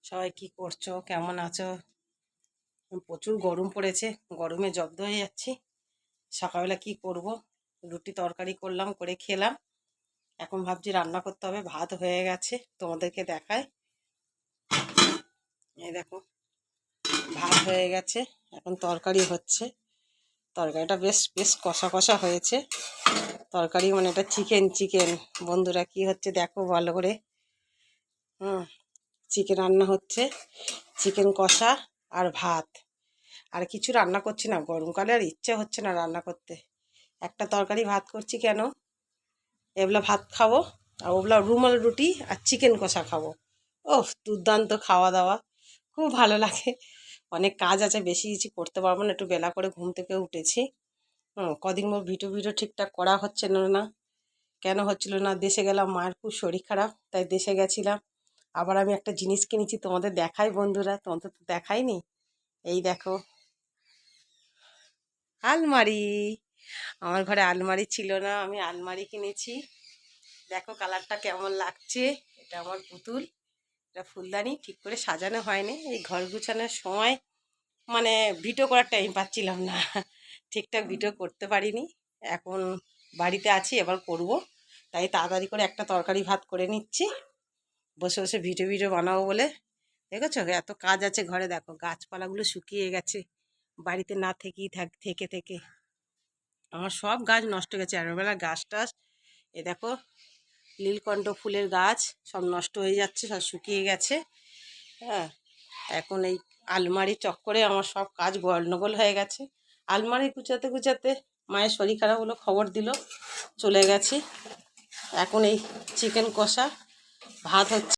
সবাই কি করছো, কেমন আছো? প্রচুর গরম পড়েছে, গরমে জব্দ হয়ে যাচ্ছি। সকালবেলা কি করব, রুটি তরকারি করলাম, করে খেলাম। এখন ভাবছি রান্না করতে হবে। ভাত হয়ে গেছে, তোমাদেরকে দেখায়। এই দেখো, ভাত হয়ে গেছে, এখন তরকারি হচ্ছে। তরকারিটা বেশ বেশ কষা কষা হয়েছে। তরকারি মানে এটা চিকেন চিকেন। বন্ধুরা কি হচ্ছে দেখো ভালো করে। চিকেন রান্না হচ্ছে, চিকেন কষা আর ভাত। আর কিছু রান্না করছি না, গরমকালে আর ইচ্ছে হচ্ছে না রান্না করতে। একটা তরকারি ভাত করছি কেন, এগুলো ভাত খাবো আর ওগুলো রুমাল রুটি আর চিকেন কষা খাবো। ওহ, দুর্দান্ত খাওয়া দাওয়া, খুব ভালো লাগে। অনেক কাজ আছে, বেশি কিছু করতে পারবো না, একটু বেলা করে ঘুম থেকে উঠেছি। কদিন মোর ভিডিও ভিডিও ঠিকঠাক করা হচ্ছে না। কেন হচ্ছিল না, দেশে গেলাম, মায়ের খুব শরীর খারাপ, তাই দেশে গেছিলাম। আবার আমি একটা জিনিস কিনেছি, তোমাদের দেখাই বন্ধুরা, তোমাদের তো দেখাইনি। এই দেখো, আলমারি। আমার ঘরে আলমারি ছিল না, আমি আলমারি কিনেছি। দেখো কালারটা কেমন লাগছে। এটা আমার পুতুল, এটা ফুলদানি। ঠিক করে সাজানো হয়নি, এই ঘর গুছানোর সময় মানে ভিডিও করার টাইম পাচ্ছিলাম না, ঠিকঠাক ভিডিও করতে পারিনি। এখন বাড়িতে আছি, এবার করব। তাই তাড়াতাড়ি করে একটা তরকারি ভাত করে নিচ্ছি, বসে বসে ভিডিও ভিডিও বানাবো বলে। দেখেছো এত কাজ আছে ঘরে, দেখো গাছপালাগুলো শুকিয়ে গেছে বাড়িতে না থেকেই থেকে থেকে। আমার সব গাছ নষ্ট হয়ে গেছে, অ্যালোভেরা গাছ টাছ। এ দেখো, নীলকণ্ঠ ফুলের গাছ সব নষ্ট হয়ে যাচ্ছে, সব শুকিয়ে গেছে। হ্যাঁ, এখন এই আলমারি চক্করে আমার সব কাজ গন্ডগোল হয়ে গেছে। আলমারি গুছাতে গুছাতে মায়ের শরীর খারাপ হলো, খবর দিল, চলে গেছি। এখন এই চিকেন কষা ভাত হচ্ছে।